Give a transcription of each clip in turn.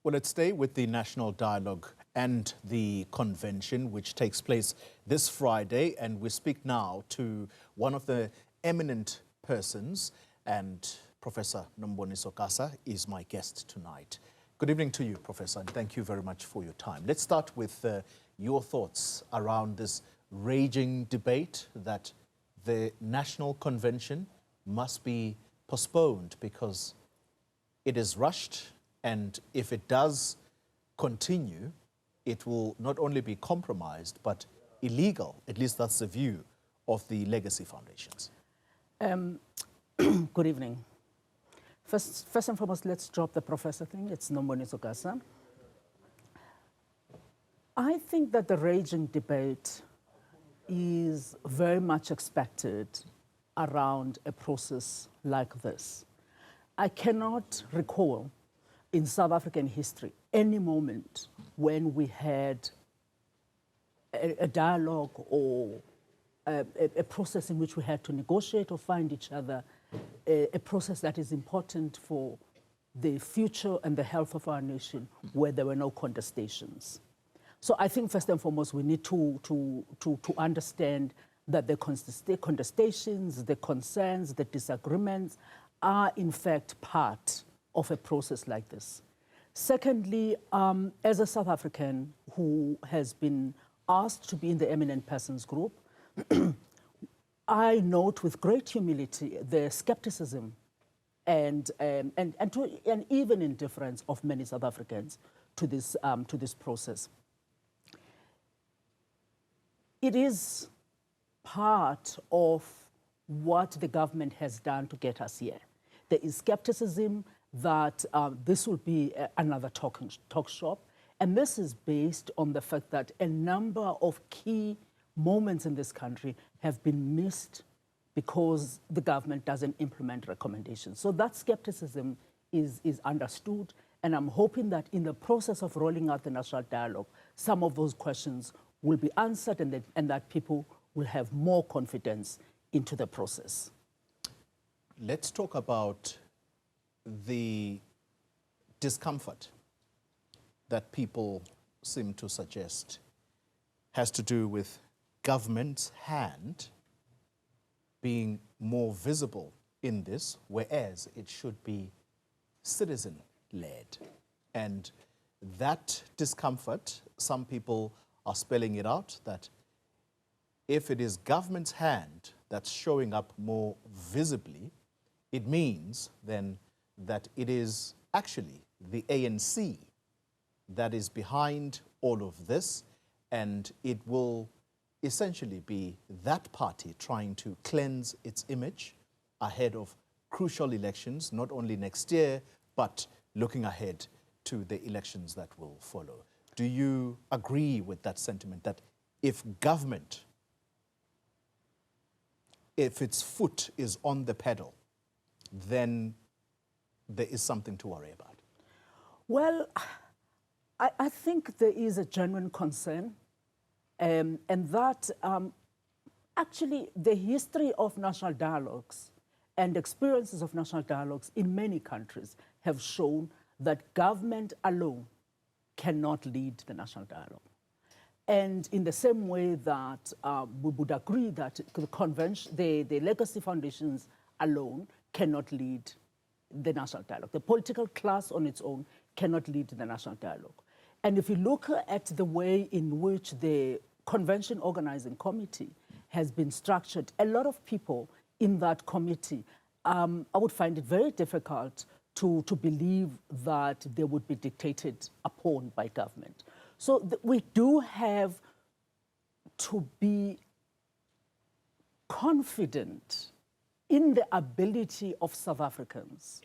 Well, let's stay with the National Dialogue and the convention, which takes place this Friday. And we speak now to one of the eminent persons, and Professor Nomboniso Gasa is my guest tonight. Good evening to you, Professor, and thank you very much for your time. Let's start with your thoughts around this raging debate that the National Convention must be postponed because it is rushed, and if it does continue, it will not only be compromised, but illegal. At least that's the view of the legacy foundations. Good evening. First and foremost, let's drop the professor thing. It's Nomboniso Gasa. I think that the raging debate is very much expected around a process like this. I cannot recall in South African history any moment when we had a dialogue or a process in which we had to negotiate or find each other, a process that is important for the future and the health of our nation, where there were no contestations. So I think first and foremost we need to understand that the contestations, the concerns, the disagreements are in fact part of a process like this. Secondly, as a South African who has been asked to be in the Eminent Persons Group, I note with great humility the skepticism and even indifference of many South Africans to this process. It is part of what the government has done to get us here. There is skepticism that this will be another talk shop, and this is based on the fact that a number of key moments in this country have been missed because the government doesn't implement recommendations. So that skepticism is understood, and I'm hoping that in the process of rolling out the national dialogue, some of those questions will be answered and that people will have more confidence into the process. Let's talk about the discomfort that people seem to suggest has to do with government's hand being more visible in this, whereas it should be citizen-led. And that discomfort, some people are spelling it out, that if it is government's hand that's showing up more visibly, it means then that it is actually the ANC that is behind all of this, and it will essentially be that party trying to cleanse its image ahead of crucial elections, not only next year, but looking ahead to the elections that will follow. Do you agree with that sentiment, that if government, if its foot is on the pedal, then there is something to worry about? Well, I think there is a genuine concern, and that actually the history of national dialogues and experiences of national dialogues in many countries have shown that government alone cannot lead the national dialogue. And in the same way that we would agree that the convention, the legacy foundations alone cannot lead the national dialogue. The political class on its own cannot lead the national dialogue. And if you look at the way in which the convention organizing committee has been structured, a lot of people in that committee, I would find it very difficult to believe that they would be dictated upon by government. So we do have to be confident in the ability of South Africans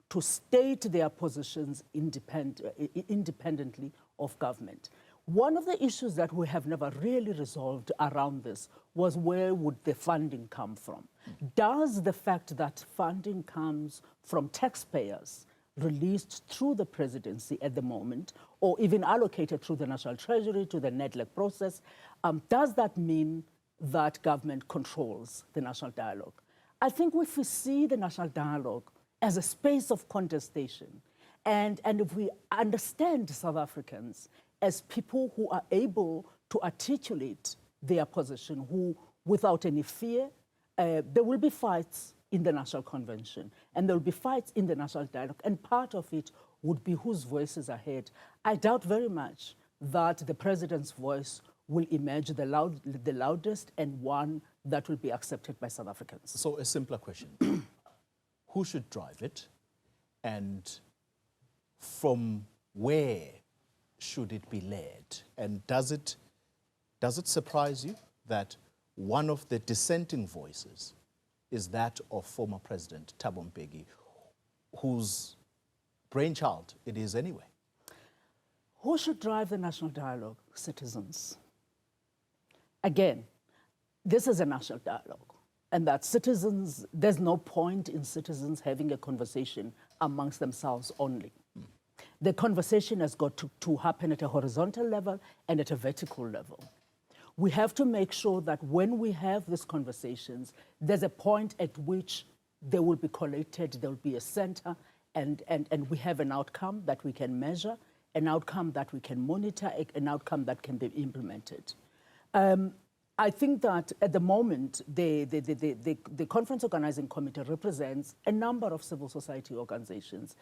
to state their positions independently of government. One of the issues that we have never really resolved around this was, where would the funding come from? Does the fact that funding comes from taxpayers released through the presidency at the moment, or even allocated through the National Treasury to the NEDLEC process, does that mean that government controls the national dialogue? I think if we see the national dialogue as a space of contestation And if we understand South Africans as people who are able to articulate their position, who, without any fear, there will be fights in the National Convention, and there will be fights in the National Dialogue, and part of it would be whose voices are heard. I doubt very much that the president's voice will emerge the loudest and one that will be accepted by South Africans. So a simpler question. Who should drive it, and from where should it be led? And does it surprise you that one of the dissenting voices is that of former President Thabo Mbeki, whose brainchild it is anyway? Who should drive the national dialogue? Citizens. Again, this is a national dialogue, and that citizens, there's no point in citizens having a conversation amongst themselves only. The conversation has got to happen at a horizontal level and at a vertical level. We have to make sure that when we have these conversations, there's a point at which they will be collated, there will be a center, and we have an outcome that we can measure, an outcome that we can monitor, an outcome that can be implemented. I think that at the moment, the Conference Organizing Committee represents a number of civil society organizations.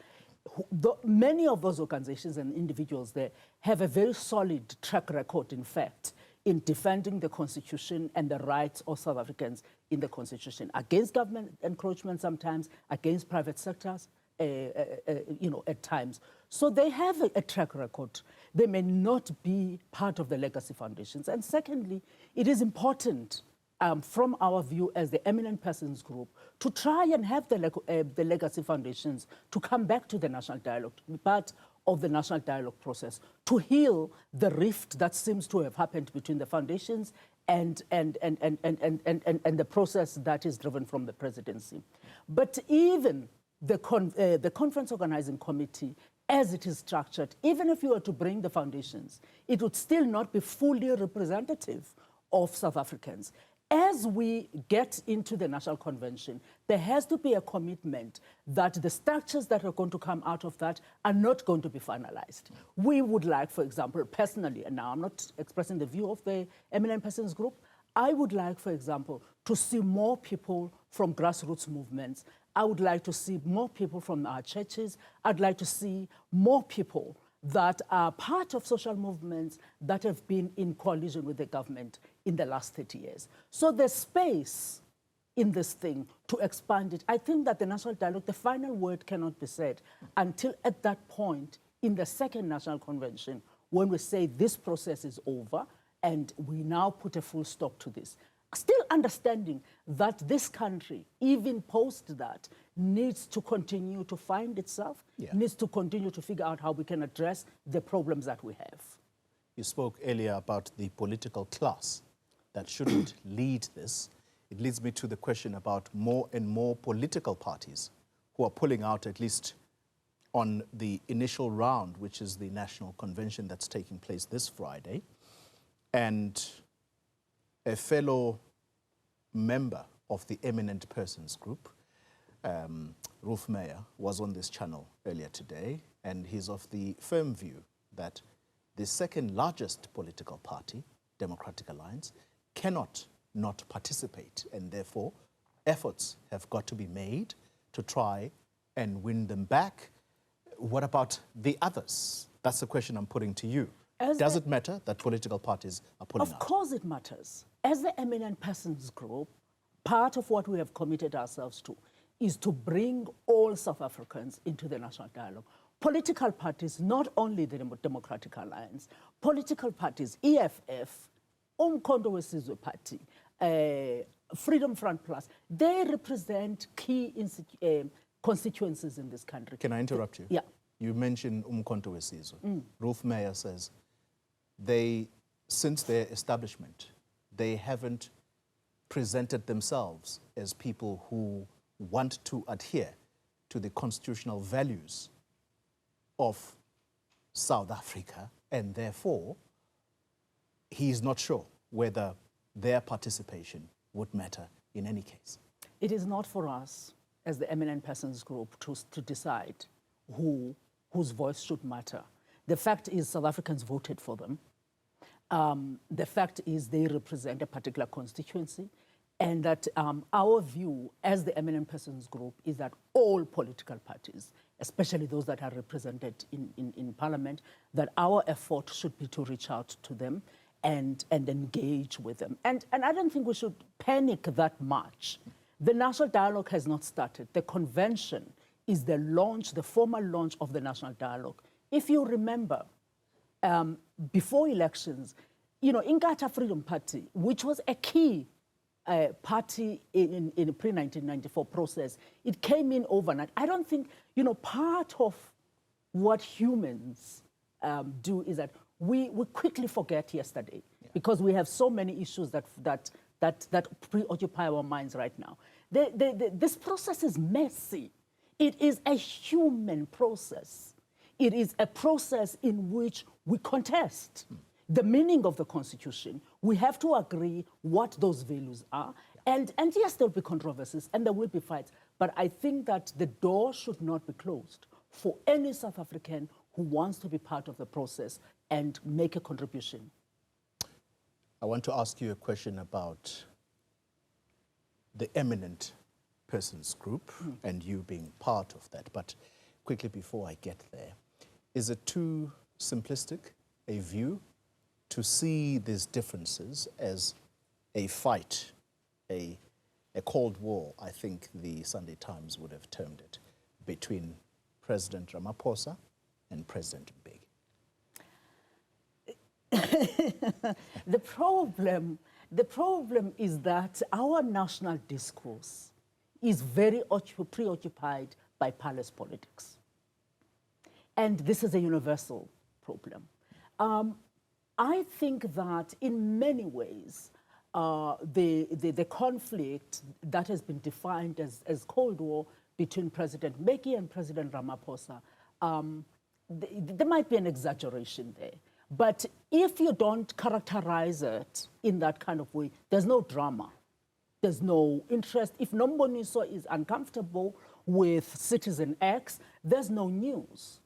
Many of those organizations and individuals there have a very solid track record, in fact, in defending the Constitution and the rights of South Africans in the Constitution, against government encroachment sometimes, against private sectors, at times. So they have a track record. They may not be part of the legacy foundations. And secondly, it is important from our view as the Eminent Persons Group to try and have the legacy foundations to come back to the national dialogue, to be part of the national dialogue process, to heal the rift that seems to have happened between the foundations and the process that is driven from the presidency. But even the Conference Organizing Committee, as it is structured, even if you were to bring the foundations, it would still not be fully representative of South Africans. As we get into the National Convention, there has to be a commitment that the structures that are going to come out of that are not going to be finalized. We would like, for example, personally, and now I'm not expressing the view of the Eminent Persons Group, I would like, for example, to see more people from grassroots movements. I would like to see more people from our churches. I'd like to see more people that are part of social movements that have been in coalition with the government in the last 30 years. So there's space in this thing to expand it. I think that the national dialogue, the final word cannot be said until at that point in the second national convention, when we say this process is over and we now put a full stop to this. Still understanding that this country, even post that, needs to continue to find itself, needs to continue to figure out how we can address the problems that we have. You spoke earlier about the political class that shouldn't lead this. It leads me to the question about more and more political parties who are pulling out, at least on the initial round, which is the National Convention that's taking place this Friday. And a fellow member of the Eminent Persons Group, Ruth Meyer, was on this channel earlier today, and he's of the firm view that the second largest political party, Democratic Alliance, cannot not participate, and therefore efforts have got to be made to try and win them back. What about the others? That's the question I'm putting to you. Does it matter that political parties are pulling out? Of course it matters. As the Eminent Persons Group, part of what we have committed ourselves to is to bring all South Africans into the national dialogue. Political parties, not only the Democratic Alliance, political parties, EFF, Umkhonto weSizwe Party, Freedom Front Plus, they represent key constituencies in this country. Can I interrupt you? Yeah. You mentioned Umkhonto weSizwe. Ruth Meyer says since their establishment, they haven't presented themselves as people who want to adhere to the constitutional values of South Africa, and therefore he is not sure whether their participation would matter in any case. It is not for us as the Eminent Persons Group to decide who whose voice should matter. The fact is South Africans voted for them. The fact is they represent a particular constituency, and that our view as the Eminent Persons Group is that all political parties, especially those that are represented in Parliament, that our effort should be to reach out to them and engage with them. And I don't think we should panic that much. The national dialogue has not started. The convention is the launch, the formal launch of the national dialogue. If you remember, before elections, Inkatha Freedom Party, which was a key party in the pre-1994 process, it came in overnight. I don't think, part of what humans do is that we quickly forget yesterday, because we have so many issues that preoccupy our minds right now. This process is messy. It is a human process. It is a process in which we contest the meaning of the Constitution. We have to agree what those values are. And yes, there will be controversies and there will be fights. But I think that the door should not be closed for any South African who wants to be part of the process and make a contribution. I want to ask you a question about the Eminent Persons Group and you being part of that. But quickly before I get there, is it too simplistic a view to see these differences as a fight, a Cold War, I think the Sunday Times would have termed it, between President Ramaphosa and President Mbeki? The problem is that our national discourse is very preoccupied by palace politics. And this is a universal problem. I think that in many ways, the conflict that has been defined as Cold War between President Mbeki and President Ramaphosa, there might be an exaggeration there. But if you don't characterize it in that kind of way, there's no drama. There's no interest. If Nomboniso is uncomfortable with Citizen X, there's no news.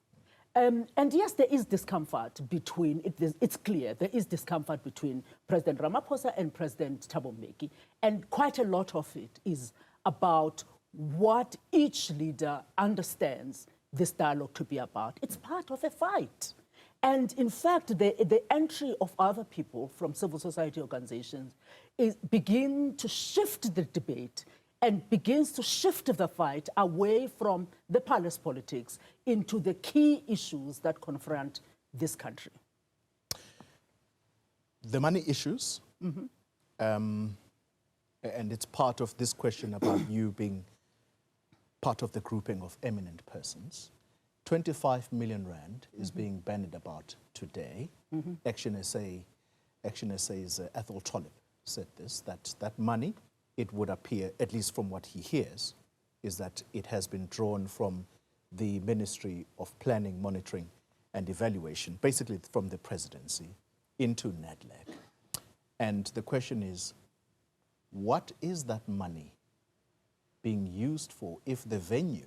And yes, there is discomfort between, it's clear, there is discomfort between President Ramaphosa and President Thabo Mbeki. And quite a lot of it is about what each leader understands this dialogue to be about. It's part of a fight. And in fact, the entry of other people from civil society organizations begin to shift the debate and begins to shift the fight away from the palace politics into the key issues that confront this country. The money issues, and it's part of this question about you being part of the grouping of eminent persons. 25 million rand is being bandied about today. ActionSA's Ethel Trollip said this, that money, it would appear, at least from what he hears, is that it has been drawn from the Ministry of Planning, Monitoring and Evaluation, basically from the presidency, into NADLAC. And the question is, what is that money being used for if the venue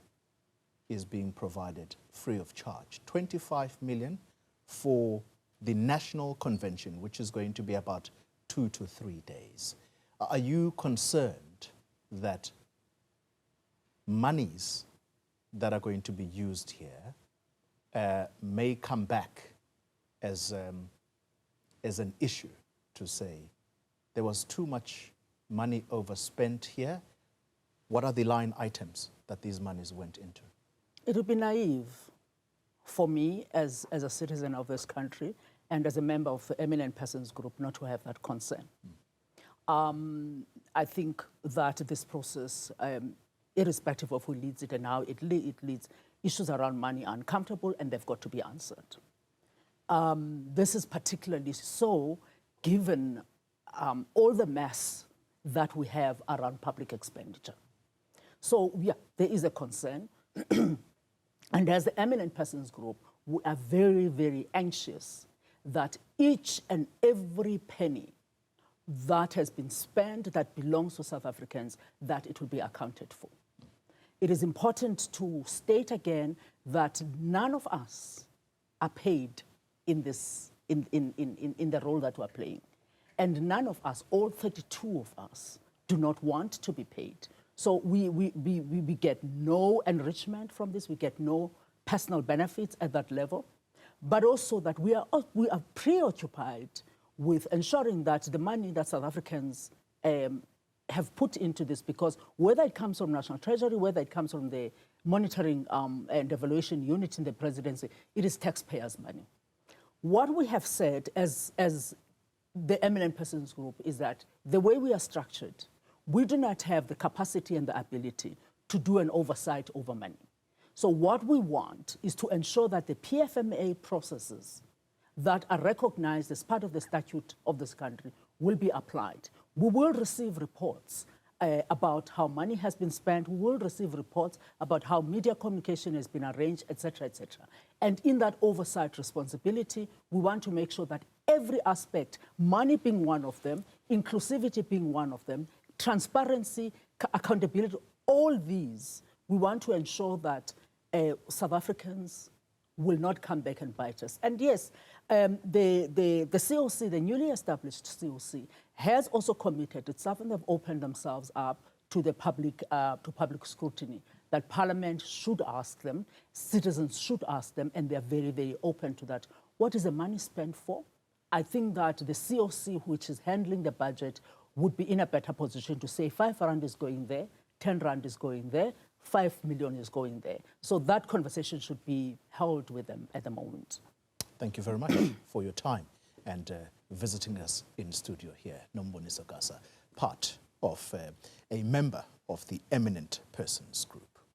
is being provided free of charge? 25 million for the national convention, which is going to be about 2 to 3 days. Are you concerned that monies that are going to be used here may come back as an issue to say there was too much money overspent here? What are the line items that these monies went into? It would be naive for me as a citizen of this country and as a member of the Eminent Persons Group not to have that concern. I think that this process, irrespective of who leads it and how it leads, issues around money are uncomfortable and they've got to be answered. This is particularly so given all the mess that we have around public expenditure. So yeah, there is a concern. And as the Eminent Persons Group, we are very, very anxious that each and every penny that has been spent, that belongs to South Africans, that it will be accounted for. It is important to state again that none of us are paid in this, in the role that we're playing. And none of us, all 32 of us, do not want to be paid. So we get no enrichment from this, we get no personal benefits at that level, but also that we are preoccupied with ensuring that the money that South Africans have put into this, because whether it comes from National Treasury, whether it comes from the Monitoring and Evaluation Unit in the presidency, it is taxpayers' money. What we have said as the Eminent Persons Group is that the way we are structured, we do not have the capacity and the ability to do an oversight over money. So what we want is to ensure that the PFMA processes that are recognized as part of the statute of this country will be applied. We will receive reports about how money has been spent. We will receive reports about how media communication has been arranged, et cetera, et cetera. And in that oversight responsibility, we want to make sure that every aspect, money being one of them, inclusivity being one of them, transparency, accountability, all these, we want to ensure that South Africans will not come back and bite us. And yes, the COC, the newly established COC, has also committed itself, and they've opened themselves up to the public scrutiny, that Parliament should ask them, citizens should ask them, and they're very, very open to that. What is the money spent for? I think that the COC, which is handling the budget, would be in a better position to say 5 rand is going there, 10 rand is going there, 5 million is going there. So that conversation should be held with them at the moment. Thank you very much for your time and visiting us in studio here. Nomboniso Gasa, part of a member of the Eminent Persons Group.